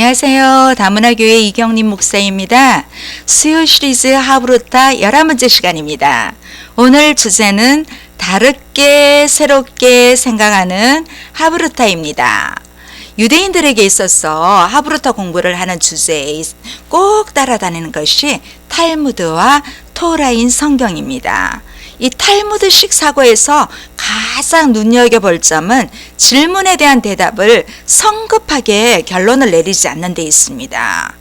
안녕하세요. 다문화교회 이경림 목사입니다. 수요 시리즈 하브루타 11번째 시간입니다. 오늘 주제는 다르게 새롭게 생각하는 하브루타입니다. 유대인들에게 있어서 하브루타 공부를 하는 주제에 꼭 따라다니는 것이 탈무드와 토라인 성경입니다. 이 탈무드식 사고에서 가장 눈여겨볼 점은 질문에 대한 대답을 성급하게 결론을 내리지 않는 데 있습니다.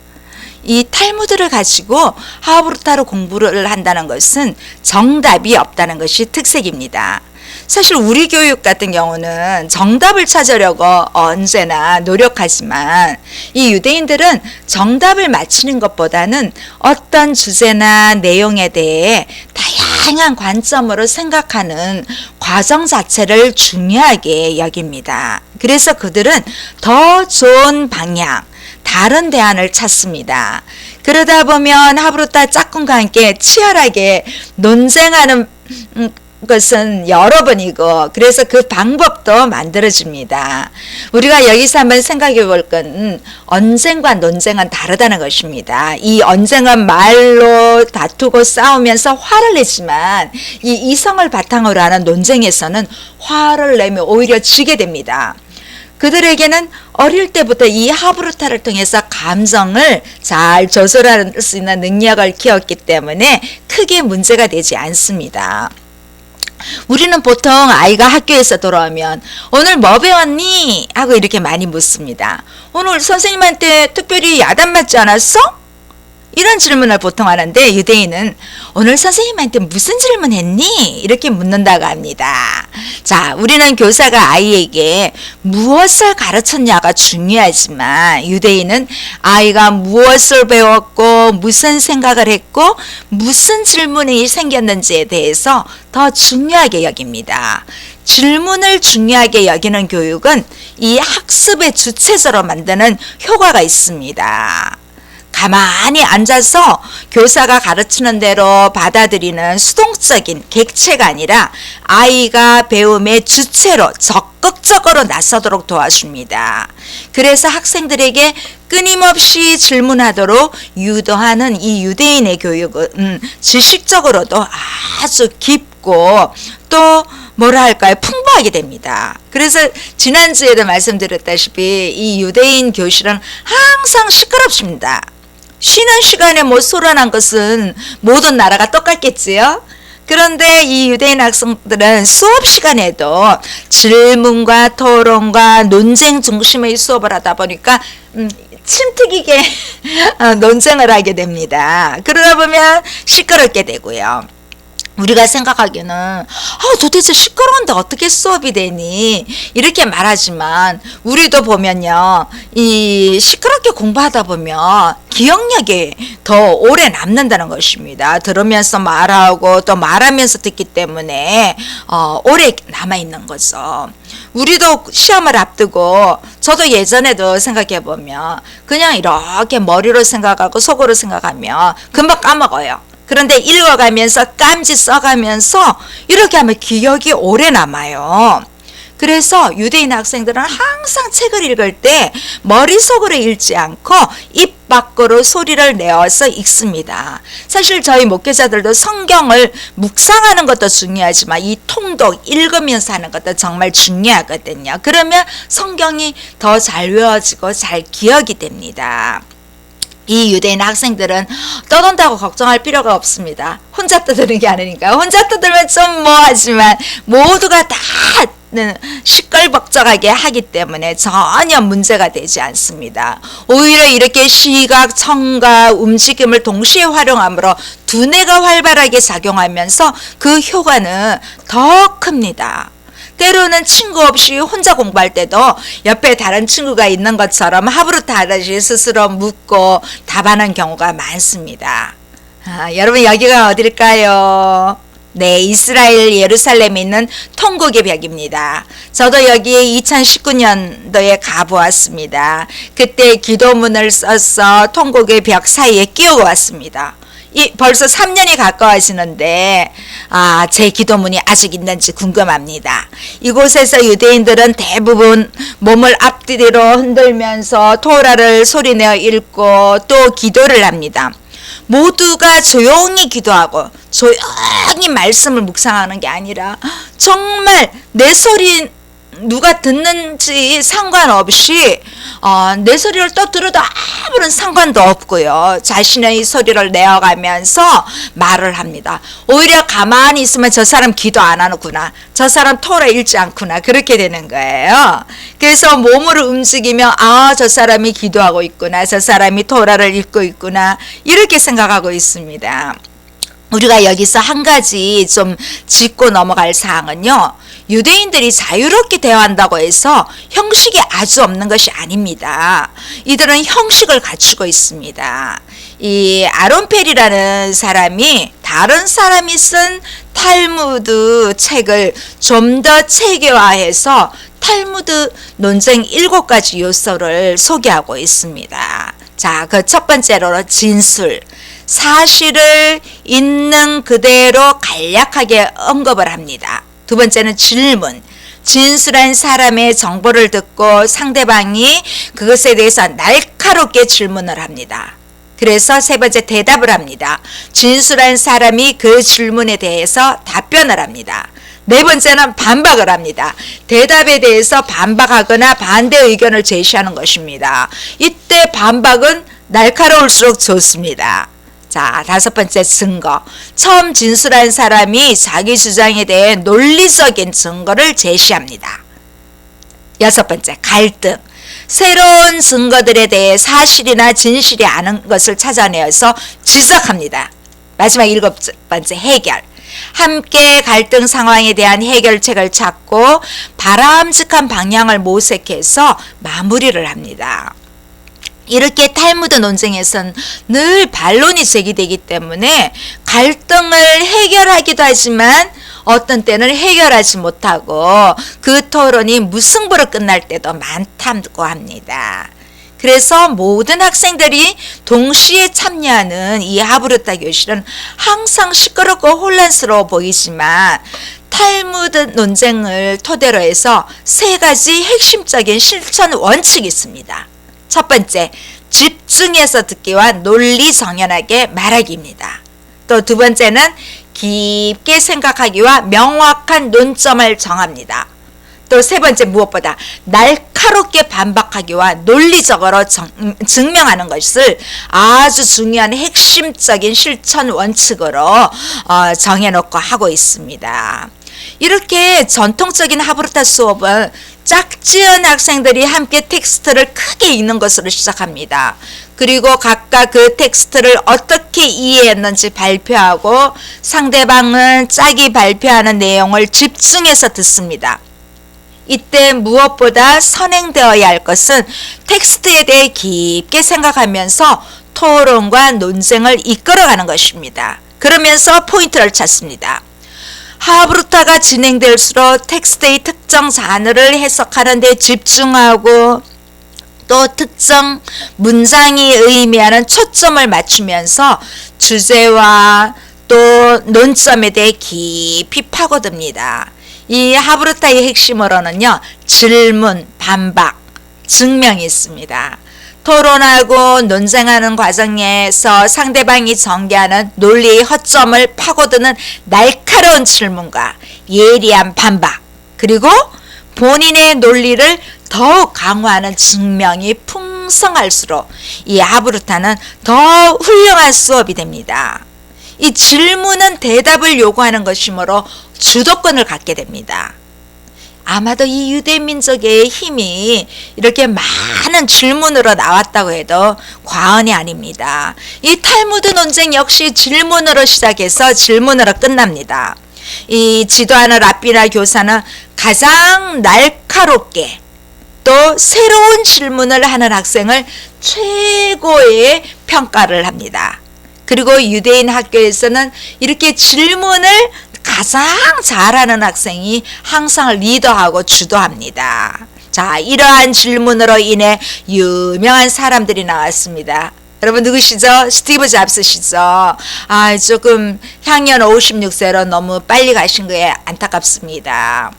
이 탈무드를 가지고 하브루타로 공부를 한다는 것은 정답이 없다는 것이 특색입니다. 사실 우리 교육 같은 경우는 정답을 찾으려고 언제나 노력하지만 이 유대인들은 정답을 맞히는 것보다는 어떤 주제나 내용에 대해 다양한 관점으로 생각하는 과정 자체를 중요하게 여깁니다. 그래서 그들은 더 좋은 방향, 다른 대안을 찾습니다. 그러다 보면 하브루타 짝꿍과 함께 치열하게 논쟁하는 것은 여러 번이고, 그래서 그 방법도 만들어집니다. 우리가 여기서 한번 생각해 볼 건 언쟁과 논쟁은 다르다는 것입니다. 이 언쟁은 말로 다투고 싸우면서 화를 내지만 이 이성을 바탕으로 하는 논쟁에서는 화를 내면 오히려 지게 됩니다. 그들에게는 어릴 때부터 이 하브루타를 통해서 감정을 잘 조절할 수 있는 능력을 키웠기 때문에 크게 문제가 되지 않습니다. 우리는 보통 아이가 학교에서 돌아오면 오늘 뭐 배웠니? 하고 이렇게 많이 묻습니다. 오늘 선생님한테 특별히 야단 맞지 않았어? 이런 질문을 보통 하는데 유대인은 오늘 선생님한테 무슨 질문했니? 이렇게 묻는다고 합니다. 자, 우리는 교사가 아이에게 무엇을 가르쳤냐가 중요하지만 유대인은 아이가 무엇을 배웠고 무슨 생각을 했고 무슨 질문이 생겼는지에 대해서 더 중요하게 여깁니다. 질문을 중요하게 여기는 교육은 이 학습의 주체적으로 만드는 효과가 있습니다. 가만히 앉아서 교사가 가르치는 대로 받아들이는 수동적인 객체가 아니라 아이가 배움의 주체로 적극적으로 나서도록 도와줍니다. 그래서 학생들에게 끊임없이 질문하도록 유도하는 이 유대인의 교육은 지식적으로도 아주 깊고 또 뭐라 할까요? 풍부하게 됩니다. 그래서 지난주에도 말씀드렸다시피 이 유대인 교실은 항상 시끄럽습니다. 쉬는 시간에 뭐 소란한 것은 모든 나라가 똑같겠지요. 그런데 이 유대인 학생들은 수업 시간에도 질문과 토론과 논쟁 중심의 수업을 하다 보니까 침튀기게 논쟁을 하게 됩니다. 그러다 보면 시끄럽게 되고요. 우리가 생각하기에는 도대체 시끄러운데 어떻게 수업이 되니? 이렇게 말하지만 우리도 보면요. 이 시끄럽게 공부하다 보면 기억력이 더 오래 남는다는 것입니다. 들으면서 말하고 또 말하면서 듣기 때문에 오래 남아있는 거죠. 우리도 시험을 앞두고 저도 예전에도 생각해 보면 그냥 이렇게 머리로 생각하고 속으로 생각하면 금방 까먹어요. 그런데 읽어가면서 깜지 써가면서 이렇게 하면 기억이 오래 남아요. 그래서 유대인 학생들은 항상 책을 읽을 때 머릿속으로 읽지 않고 입 밖으로 소리를 내어서 읽습니다. 사실 저희 목회자들도 성경을 묵상하는 것도 중요하지만 이 통독 읽으면서 하는 것도 정말 중요하거든요. 그러면 성경이 더 잘 외워지고 잘 기억이 됩니다. 이 유대인 학생들은 떠든다고 걱정할 필요가 없습니다. 혼자 떠드는 게 아니니까. 혼자 떠들면 좀 뭐하지만 모두가 다 시끌벅적하게 하기 때문에 전혀 문제가 되지 않습니다. 오히려 이렇게 시각, 청각, 움직임을 동시에 활용함으로 두뇌가 활발하게 작용하면서 그 효과는 더 큽니다. 때로는 친구 없이 혼자 공부할 때도 옆에 다른 친구가 있는 것처럼 하브루타 하듯이 스스로 묻고 답하는 경우가 많습니다. 여러분 여기가 어딜까요? 네, 이스라엘 예루살렘에 있는 통곡의 벽입니다. 저도 여기 2019년도에 가보았습니다. 그때 기도문을 써서 통곡의 벽 사이에 끼우고 왔습니다. 벌써 3년이 가까워지는데 제 기도문이 아직 있는지 궁금합니다. 이곳에서 유대인들은 대부분 몸을 앞뒤로 흔들면서 토라를 소리내어 읽고 또 기도를 합니다. 모두가 조용히 기도하고 조용히 말씀을 묵상하는 게 아니라 정말 내 소리 누가 듣는지 상관없이 내 소리를 또 들어도 아무런 상관도 없고요. 자신의 소리를 내어가면서 말을 합니다. 오히려 가만히 있으면 저 사람 기도 안 하는구나. 저 사람 토라 읽지 않구나. 그렇게 되는 거예요. 그래서 몸을 움직이며 저 사람이 기도하고 있구나. 저 사람이 토라를 읽고 있구나. 이렇게 생각하고 있습니다. 우리가 여기서 한 가지 좀 짚고 넘어갈 사항은요. 유대인들이 자유롭게 대화한다고 해서 형식이 아주 없는 것이 아닙니다. 이들은 형식을 갖추고 있습니다. 이 아론펠이라는 사람이 다른 사람이 쓴 탈무드 책을 좀 더 체계화해서 탈무드 논쟁 7가지 요소를 소개하고 있습니다. 자, 그 첫 번째로 진술. 사실을 있는 그대로 간략하게 언급을 합니다. 두 번째는 질문. 진술한 사람의 정보를 듣고 상대방이 그것에 대해서 날카롭게 질문을 합니다. 그래서 세 번째 대답을 합니다. 진술한 사람이 그 질문에 대해서 답변을 합니다. 네 번째는 반박을 합니다. 대답에 대해서 반박하거나 반대 의견을 제시하는 것입니다. 이때 반박은 날카로울수록 좋습니다. 자, 다섯 번째 증거. 처음 진술한 사람이 자기 주장에 대해 논리적인 증거를 제시합니다. 여섯 번째, 갈등. 새로운 증거들에 대해 사실이나 진실이 아닌 것을 찾아내어서 지적합니다. 마지막 일곱 번째, 해결. 함께 갈등 상황에 대한 해결책을 찾고 바람직한 방향을 모색해서 마무리를 합니다. 이렇게 탈무드 논쟁에서는 늘 반론이 제기되기 때문에 갈등을 해결하기도 하지만 어떤 때는 해결하지 못하고 그 토론이 무승부로 끝날 때도 많다고 합니다. 그래서 모든 학생들이 동시에 참여하는 이 하브르타 교실은 항상 시끄럽고 혼란스러워 보이지만 탈무드 논쟁을 토대로 해서 세 가지 핵심적인 실천 원칙이 있습니다. 첫 번째, 집중해서 듣기와 논리 정연하게 말하기입니다. 또 두 번째는 깊게 생각하기와 명확한 논점을 정합니다. 또 세 번째, 무엇보다 날카롭게 반박하기와 논리적으로 증명하는 것을 아주 중요한 핵심적인 실천 원칙으로 정해놓고 하고 있습니다. 이렇게 전통적인 하브르타 수업은 짝지은 학생들이 함께 텍스트를 크게 읽는 것으로 시작합니다. 그리고 각각 그 텍스트를 어떻게 이해했는지 발표하고 상대방은 짝이 발표하는 내용을 집중해서 듣습니다. 이때 무엇보다 선행되어야 할 것은 텍스트에 대해 깊게 생각하면서 토론과 논쟁을 이끌어가는 것입니다. 그러면서 포인트를 찾습니다. 하브르타가 진행될수록 텍스트의 특정 장르를 해석하는 데 집중하고 또 특정 문장이 의미하는 초점을 맞추면서 주제와 또 논점에 대해 깊이 파고듭니다. 이 하브르타의 핵심으로는요, 질문, 반박, 증명이 있습니다. 토론하고 논쟁하는 과정에서 상대방이 전개하는 논리의 허점을 파고드는 날카로운 질문과 예리한 반박, 그리고 본인의 논리를 더욱 강화하는 증명이 풍성할수록 이 하브르타는 더 훌륭한 수업이 됩니다. 이 질문은 대답을 요구하는 것이므로 주도권을 갖게 됩니다. 아마도 이 유대민족의 힘이 이렇게 많은 질문으로 나왔다고 해도 과언이 아닙니다. 이 탈무드 논쟁 역시 질문으로 시작해서 질문으로 끝납니다. 이 지도하는 랍비나 교사는 가장 날카롭게 또 새로운 질문을 하는 학생을 최고의 평가를 합니다. 그리고 유대인 학교에서는 이렇게 질문을 가장 잘하는 학생이 항상 리더하고 주도합니다. 자, 이러한 질문으로 인해 유명한 사람들이 나왔습니다. 여러분 누구시죠? 스티브 잡스시죠. 아, 조금 향년 56세로 너무 빨리 가신 거에 안타깝습니다.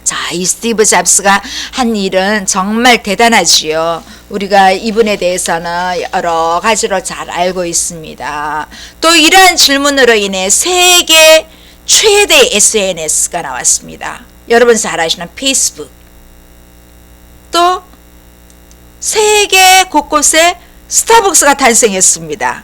자, 이 스티브 잡스가 한 일은 정말 대단하지요. 우리가 이분에 대해서는 여러 가지로 잘 알고 있습니다. 또 이러한 질문으로 인해 세계 최대 SNS가 나왔습니다. 여러분 잘 아시는 페이스북. 또 세계 곳곳에 스타벅스가 탄생했습니다.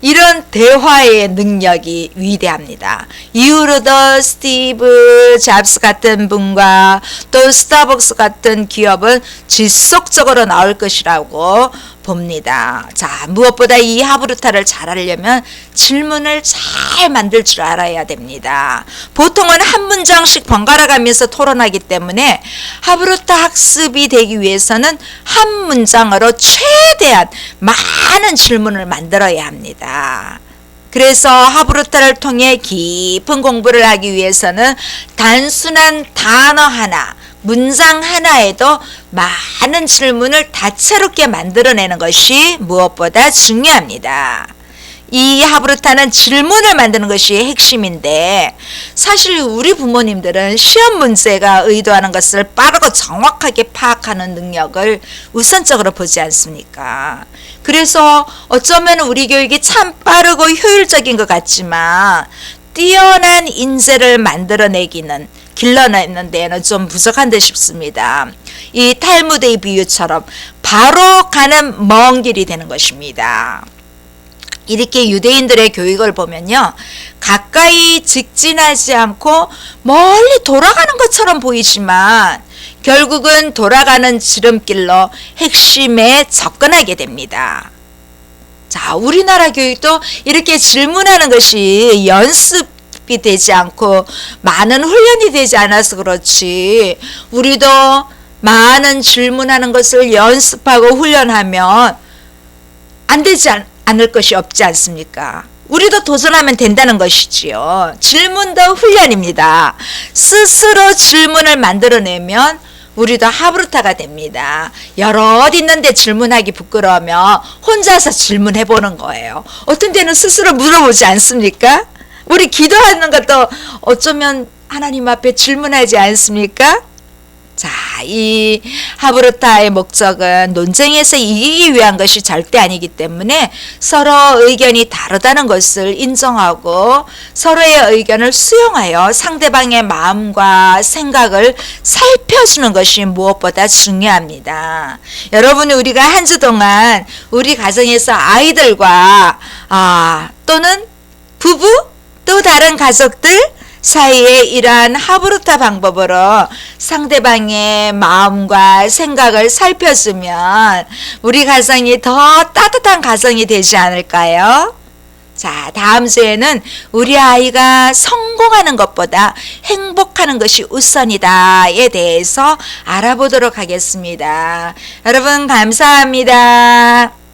이런 대화의 능력이 위대합니다. 이후로도 스티브 잡스 같은 분과 또 스타벅스 같은 기업은 지속적으로 나올 것이라고 봅니다. 자, 무엇보다 이 하브루타를 잘 하려면 질문을 잘 만들 줄 알아야 됩니다. 보통은 한 문장씩 번갈아 가면서 토론하기 때문에 하브루타 학습이 되기 위해서는 한 문장으로 최대한 많은 질문을 만들어야 합니다. 그래서 하브루타를 통해 깊은 공부를 하기 위해서는 단순한 단어 하나, 문장 하나에도 많은 질문을 다채롭게 만들어내는 것이 무엇보다 중요합니다. 이 하브루타는 질문을 만드는 것이 핵심인데 사실 우리 부모님들은 시험 문제가 의도하는 것을 빠르고 정확하게 파악하는 능력을 우선적으로 보지 않습니까? 그래서 어쩌면 우리 교육이 참 빠르고 효율적인 것 같지만 뛰어난 인재를 만들어내기는 길러내는 데에는 좀 부족한 듯 싶습니다. 이 탈무드의 비유처럼 바로 가는 먼 길이 되는 것입니다. 이렇게 유대인들의 교육을 보면요, 가까이 직진하지 않고 멀리 돌아가는 것처럼 보이지만 결국은 돌아가는 지름길로 핵심에 접근하게 됩니다. 자, 우리나라 교육도 이렇게 질문하는 것이 연습이 되지 않고 많은 훈련이 되지 않아서 그렇지, 우리도 많은 질문하는 것을 연습하고 훈련하면 안 되지 않을 것이 없지 않습니까? 우리도 도전하면 된다는 것이지요. 질문도 훈련입니다. 스스로 질문을 만들어내면 우리도 하브루타가 됩니다. 여럿 있는데 질문하기 부끄러우면 혼자서 질문해보는 거예요. 어떤 때는 스스로 물어보지 않습니까? 우리 기도하는 것도 어쩌면 하나님 앞에 질문하지 않습니까? 자, 이 하브루타의 목적은 논쟁에서 이기기 위한 것이 절대 아니기 때문에 서로 의견이 다르다는 것을 인정하고 서로의 의견을 수용하여 상대방의 마음과 생각을 살펴주는 것이 무엇보다 중요합니다. 여러분, 우리가 한 주 동안 우리 가정에서 아이들과 또는 부부 또 다른 가족들 사이에 이러한 하브루타 방법으로 상대방의 마음과 생각을 살펴주면 우리 가정이 더 따뜻한 가정이 되지 않을까요? 자, 다음 주에는 우리 아이가 성공하는 것보다 행복하는 것이 우선이다에 대해서 알아보도록 하겠습니다. 여러분 감사합니다.